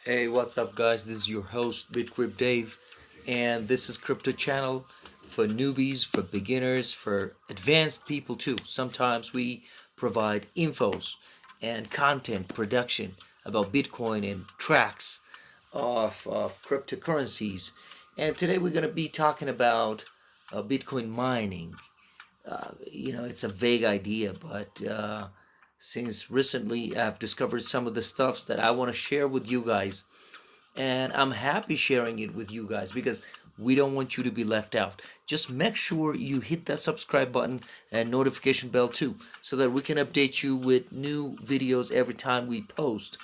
Hey, what's up, guys? This is your host, BitCrypt Dave, and this is Crypto Channel for newbies, for beginners, for advanced people too. Sometimes we provide infos and content production about Bitcoin and tracks of cryptocurrencies. And today we're going to be talking about Bitcoin mining. It's a vague idea, but since recently I've discovered some of the stuffs that I want to share with you guys, and I'm happy sharing it with you guys because we don't want you to be left out. Just make sure you hit that subscribe button and notification bell too, so that we can update you with new videos every time we post.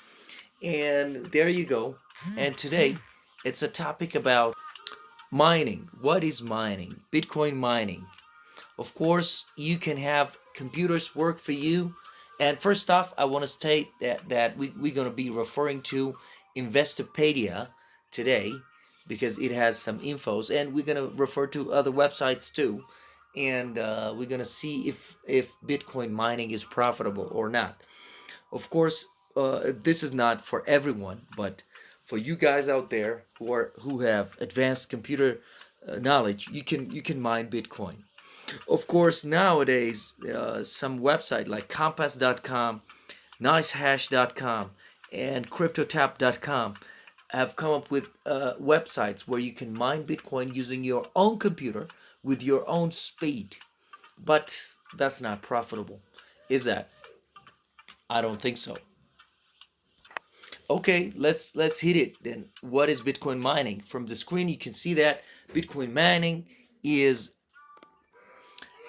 And there you go. And today it's a topic about mining. What is mining? Bitcoin mining. Of course, you can have computers work for you. And first off, I want to state that we're going to be referring to Investopedia today because it has some infos, and we're going to refer to other websites too. And we're going to see if Bitcoin mining is profitable or not. Of course, this is not for everyone, but for you guys out there who have advanced computer knowledge, you can mine Bitcoin. Of course, nowadays, some website like compass.com, nicehash.com, and cryptotap.com have come up with websites where you can mine Bitcoin using your own computer with your own speed. But that's not profitable, is that? I don't think so. Okay, let's hit it then. What is Bitcoin mining? From the screen, you can see that Bitcoin mining is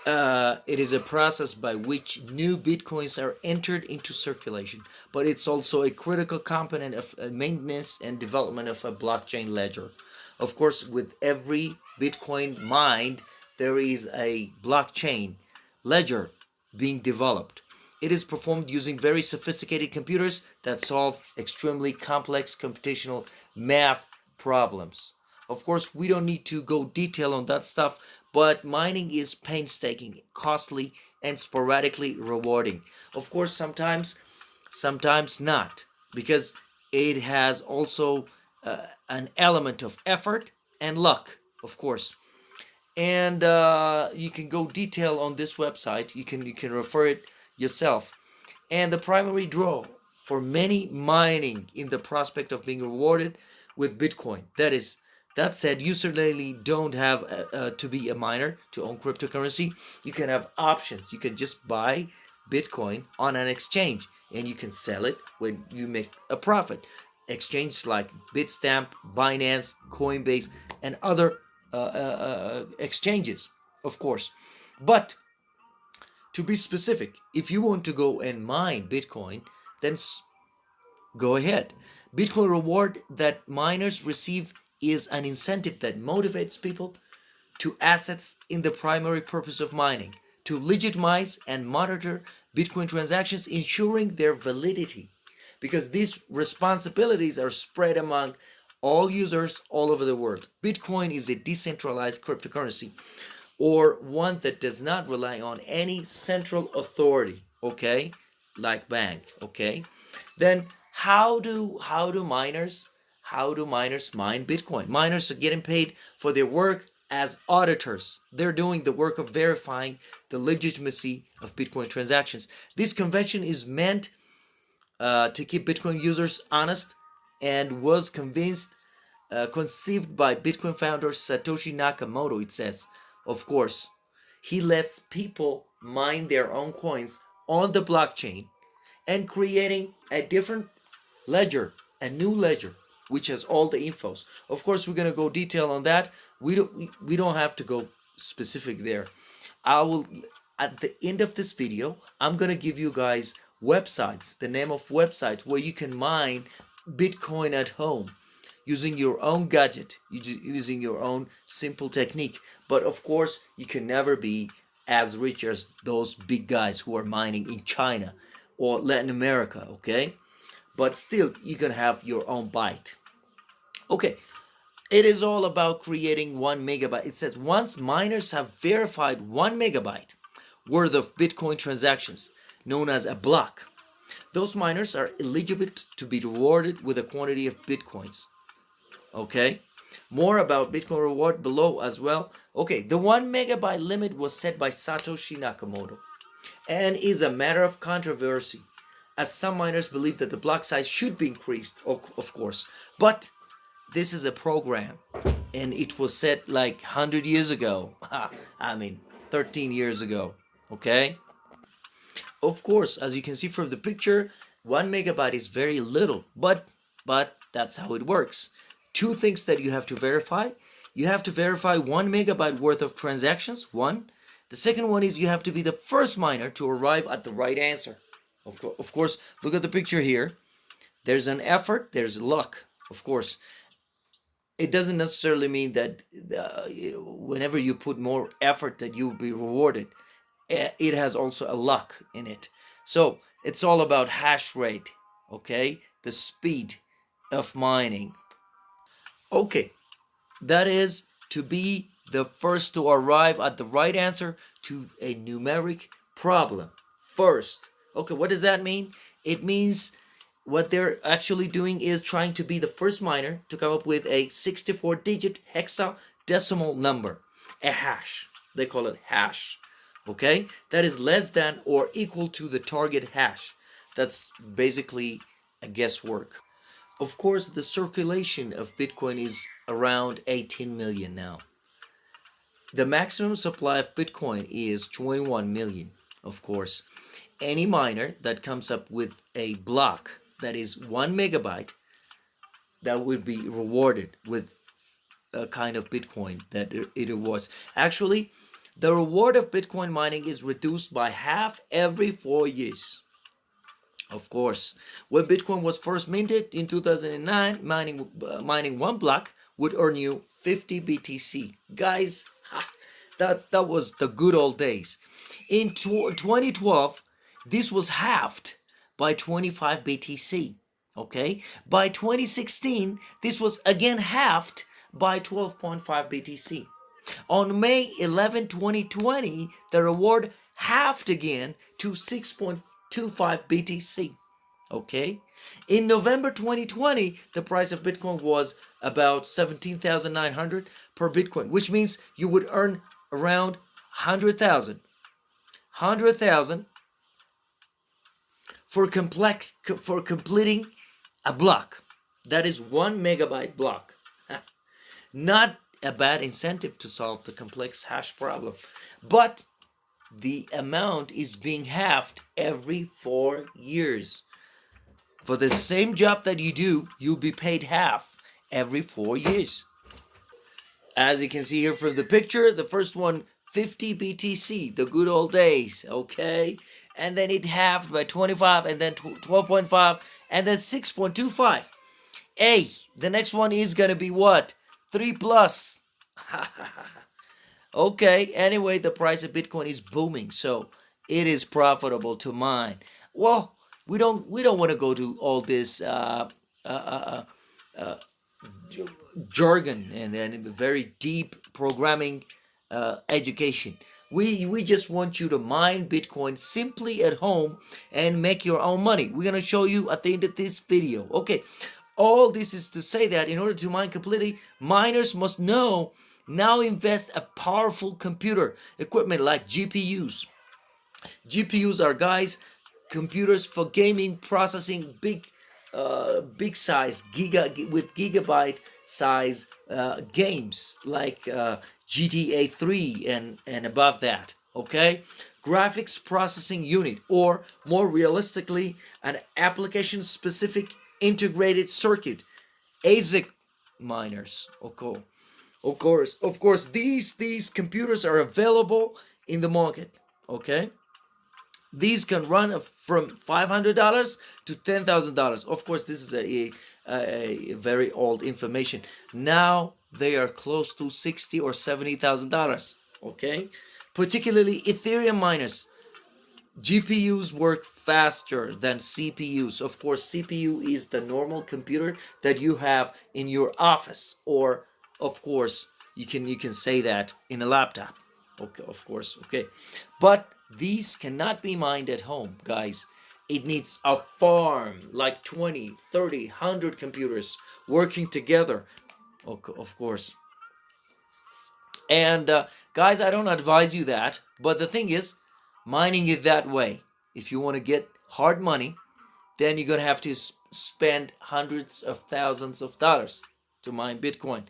it is a process by which new bitcoins are entered into circulation, but it's also a critical component of maintenance and development of a blockchain ledger. Of course, with every bitcoin mined, there is a blockchain ledger being developed. It is performed using very sophisticated computers that solve extremely complex computational math problems. Of course, we don't need to go detail on that stuff, but mining is painstaking, costly, and sporadically rewarding. Of course, sometimes not, because it has also an element of effort and luck, of course. And you can go detail on this website. You can refer it yourself. And the primary draw for many mining in the prospect of being rewarded with Bitcoin. That said, you certainly don't have to be a miner to own cryptocurrency. You can have options. You can just buy Bitcoin on an exchange and you can sell it when you make a profit. Exchanges like Bitstamp, Binance, Coinbase, and other exchanges, of course. But to be specific, if you want to go and mine Bitcoin, then go ahead. Bitcoin reward that miners receive is an incentive that motivates people to assets in the primary purpose of mining, to legitimize and monitor Bitcoin transactions, ensuring their validity. Because these responsibilities are spread among all users all over the world. Bitcoin is a decentralized cryptocurrency, or one that does not rely on any central authority, okay, like bank, okay. Then how do miners mine Bitcoin? Miners are getting paid for their work as auditors. They're doing the work of verifying the legitimacy of Bitcoin transactions. This convention is meant to keep Bitcoin users honest, and was conceived by Bitcoin founder Satoshi Nakamoto. It says, of course, he lets people mine their own coins on the blockchain and creating a different ledger, a new ledger, which has all the infos. Of course, we're gonna go detail on that. We don't have to go specific there. I will, at the end of this video, I'm gonna give you guys websites, the name of websites where you can mine Bitcoin at home using your own gadget, using your own simple technique. But of course, you can never be as rich as those big guys who are mining in China or Latin America, okay? But still, you can have your own byte. Okay, it is all about creating 1 megabyte. It says once miners have verified 1 megabyte worth of Bitcoin transactions, known as a block, those miners are eligible to be rewarded with a quantity of bitcoins. Okay, more about Bitcoin reward below as well. Okay, the 1 megabyte limit was set by Satoshi Nakamoto and is a matter of controversy, as some miners believe that the block size should be increased, of course. But this is a program, and it was set like 100 years ago. I mean, 13 years ago. Okay? Of course, as you can see from the picture, 1 megabyte is very little, but that's how it works. Two things that you have to verify. You have to verify 1 megabyte worth of transactions, one. The second one is you have to be the first miner to arrive at the right answer. Of course, look at the picture here. There's an effort, there's luck. Of course, it doesn't necessarily mean that whenever you put more effort that you will be rewarded. It has also a luck in it. So it's all about hash rate, okay? The speed of mining. Okay, that is to be the first to arrive at the right answer to a numeric problem. First. Okay, what does that mean? It means what they're actually doing is trying to be the first miner to come up with a 64-digit hexadecimal number, a hash. They call it hash. Okay, that is less than or equal to the target hash. That's basically a guesswork. Of course, the circulation of Bitcoin is around 18 million now. The maximum supply of Bitcoin is 21 million, of course. Any miner that comes up with a block that is 1 megabyte, that would be rewarded with a kind of Bitcoin that it was. Actually, the reward of Bitcoin mining is reduced by half every 4 years. Of course, when Bitcoin was first minted in 2009, mining one block would earn you 50 BTC. Guys, that was the good old days. In 2012, this was halved by 25 BTC. Okay, by 2016, this was again halved by 12.5 BTC. On May 11, 2020, the reward halved again to 6.25 BTC. Okay? In November 2020, the price of Bitcoin was about 17,900 per Bitcoin, which means you would earn around 100,000 for completing a block. That is 1 megabyte block. Not a bad incentive to solve the complex hash problem. But the amount is being halved every 4 years. For the same job that you do, you'll be paid half every 4 years. As you can see here from the picture, the first one, 50 BTC, the good old days, okay? And then it halved by 25, and then 12.5, and then 6.25. Hey, the next one is gonna be what? 3 plus. Okay, anyway, the price of Bitcoin is booming, so it is profitable to mine. Well, we don't want to go to all this jargon and very deep programming education. We just want you to mine Bitcoin simply at home and make your own money. We're gonna show you at the end of this video. Okay, all this is to say that in order to mine completely, miners must now invest a powerful computer equipment like GPUs. GPUs are, guys, computers for gaming, processing big size with gigabyte size games like GTA 3 and above that. Okay, graphics processing unit, or more realistically, an application specific integrated circuit, ASIC miners. Okay. Of course, these computers are available in the market. Okay, these can run from $500 to $10,000. Of course, this is a very old information. Now they are close to $60,000 or $70,000. Okay, particularly Ethereum miners. GPUs work faster than CPUs. Of course, CPU is the normal computer that you have in your office, or of course you can say that in a laptop. Okay, of course, okay. But these cannot be mined at home, guys. It needs a farm, like 20, 30, 100 computers working together, of course. And guys, I don't advise you that, but the thing is, mining it that way, if you want to get hard money, then you're gonna have to spend hundreds of thousands of dollars to mine Bitcoin.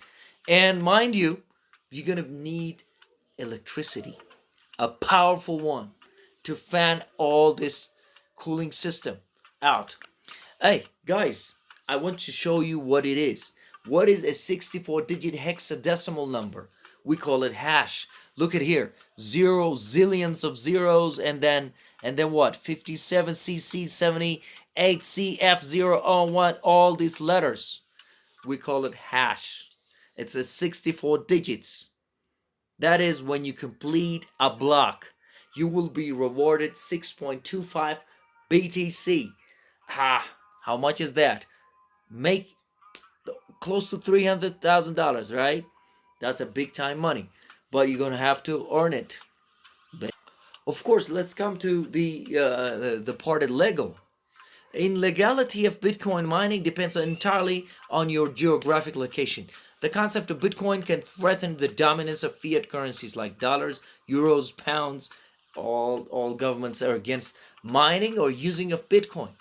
And mind you, you're gonna need electricity, a powerful one, to fan all this cooling system out. Hey, guys, I want to show you what it is. What is a 64-digit hexadecimal number? We call it hash. Look at here. Zero, zillions of zeros, and then what? 57cc 78cf001, all these letters. We call it hash. It's a 64 digits. That is when you complete a block, you will be rewarded 6.25 BTC. How much is that? Make close to $300,000, right? That's a big time money, but you're gonna have to earn it. Of course, let's come to the part of legal. In legality of Bitcoin mining depends entirely on your geographic location. The concept of Bitcoin can threaten the dominance of fiat currencies like dollars, euros, pounds. All governments are against mining or using of Bitcoin.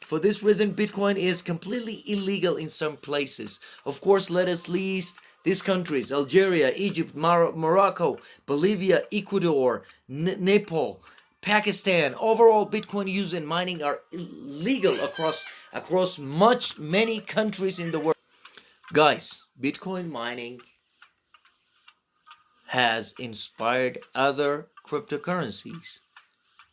For this reason, Bitcoin is completely illegal in some places. Of course, let us list these countries: Algeria, Egypt, Morocco, Bolivia, Ecuador, Nepal, Pakistan. Overall, Bitcoin use and mining are illegal across many countries in the world. Guys, Bitcoin mining has inspired other cryptocurrencies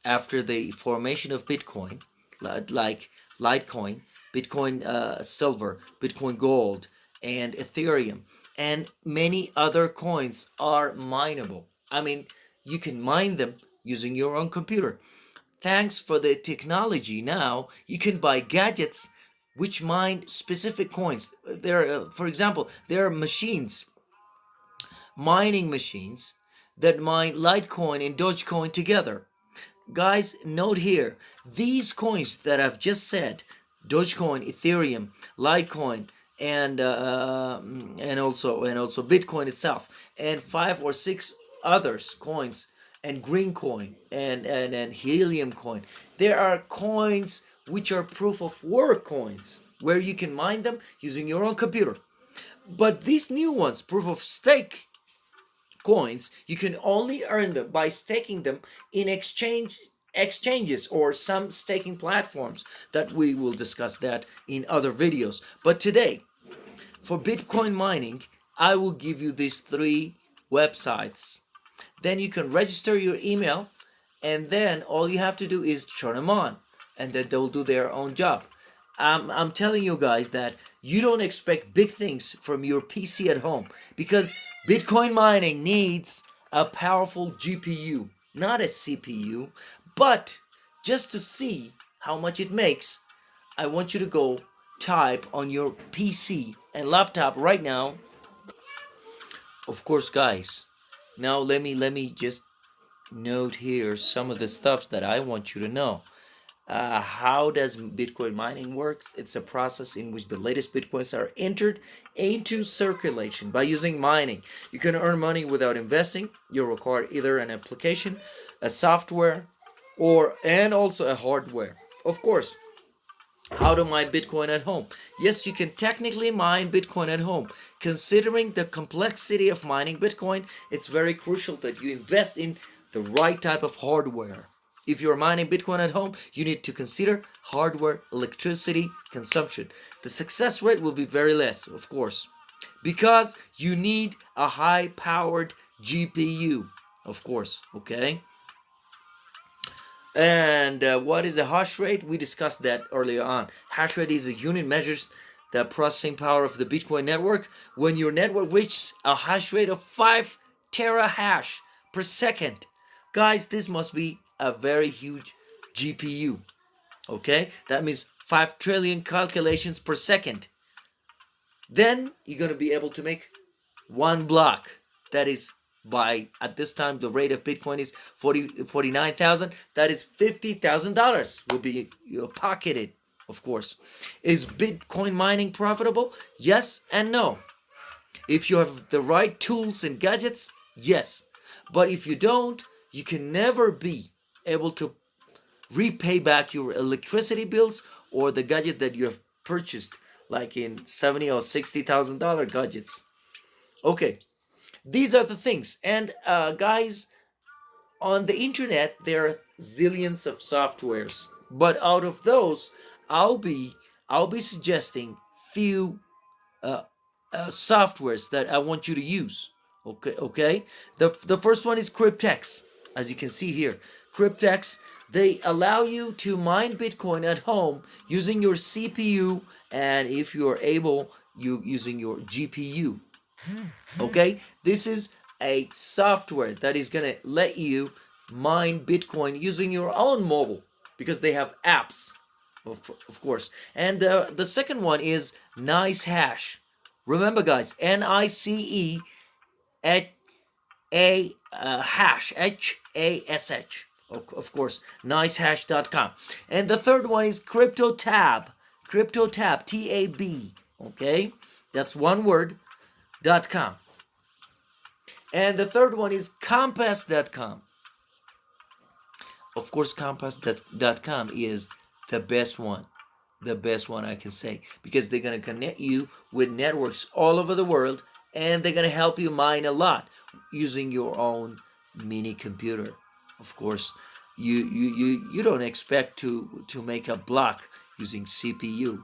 after the formation of Bitcoin, like Litecoin, Bitcoin Silver, Bitcoin Gold, and Ethereum, and many other coins are mineable. I mean, you can mine them using your own computer. Thanks for the technology, now you can buy gadgets which mine specific coins. For example, there are mining machines that mine Litecoin and Dogecoin together. Guys, note here, these coins that I've just said, Dogecoin, Ethereum, Litecoin, and also Bitcoin itself, and 5 or 6 others coins, and Green Coin, and Helium Coin. There are coins which are proof of work coins, where you can mine them using your own computer. But these new ones, proof of stake coins, you can only earn them by staking them in exchanges or some staking platforms that we will discuss that in other videos. But today, for Bitcoin mining, I will give you these 3 websites. Then you can register your email, and then all you have to do is turn them on, and then they'll do their own job. I'm telling you guys that you don't expect big things from your PC at home, because Bitcoin mining needs a powerful GPU, not a CPU. But just to see how much it makes, I want you to go type on your PC and laptop right now. Of course, guys, now let me just note here some of the stuffs that I want you to know. How does Bitcoin mining works? It's a process in which the latest Bitcoins are entered into circulation by using mining. You can earn money without investing. You'll require either an application, a software, and also a hardware. Of course, how to mine Bitcoin at home? Yes, you can technically mine Bitcoin at home. Considering the complexity of mining Bitcoin, it's very crucial that you invest in the right type of hardware. If you're mining Bitcoin at home, you need to consider hardware electricity consumption. The success rate will be very less, of course, because you need a high-powered GPU, of course, okay? And what is a hash rate? We discussed that earlier on. Hash rate is a unit measures the processing power of the Bitcoin network. When your network reaches a hash rate of 5 terahash per second, guys, this must be a very huge GPU. Okay, that means 5 trillion calculations per second. Then you're going to be able to make one block. That is by, at this time, the rate of Bitcoin is 49,000. That is $50,000 will be pocketed, of course. Is Bitcoin mining profitable? Yes and no. If you have the right tools and gadgets, yes. But if you don't, you can never be able to repay back your electricity bills or the gadget that you have purchased, like in 70 or $60,000 gadgets. Okay, these are the things. And guys, on the internet there are zillions of softwares, but out of those, I'll be I'll be suggesting few uh, softwares that I want you to use. Okay. The first one is Cryptex, as you can see here. Cryptex, they allow you to mine Bitcoin at home using your CPU, and if you are able, you using your GPU. Okay, this is a software that is gonna let you mine Bitcoin using your own mobile, because they have apps, of course. And the second one is Nice Hash. Remember, guys, NICE at a hash, HASH, of course, nicehash.com. And the third one is cryptotap, TAB. Okay, that's one word, .com. And the third one is compass.com. Of course, compass.com is the best one. The best one I can say, because they're going to connect you with networks all over the world, and they're going to help you mine a lot using your own mini computer. Of course, you don't expect to make a block using CPU.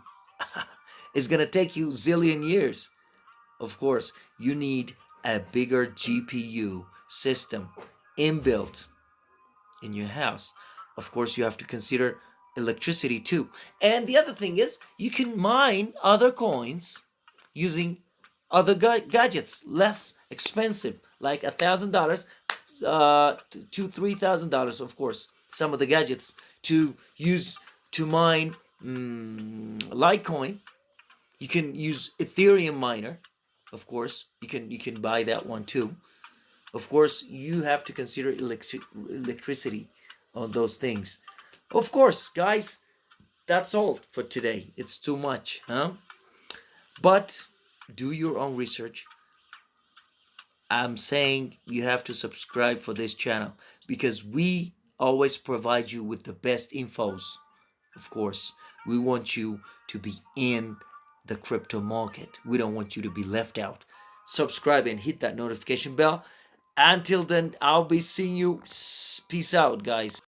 It's going to take you zillion years. Of course, you need a bigger GPU system inbuilt in your house. Of course, you have to consider electricity too. And the other thing is, you can mine other coins using other gadgets, less expensive, like $1,000 to $3,000. Of course, some of the gadgets to use to mine Litecoin. You can use Ethereum miner. Of course, you can buy that one too. Of course, you have to consider electricity on those things. Of course, guys, that's all for today. It's too much, huh? But do your own research. I'm saying you have to subscribe for this channel, because we always provide you with the best infos. Of course, we want you to be in the crypto market. We don't want you to be left out. Subscribe and hit that notification bell. Until then, I'll be seeing you. Peace out, guys.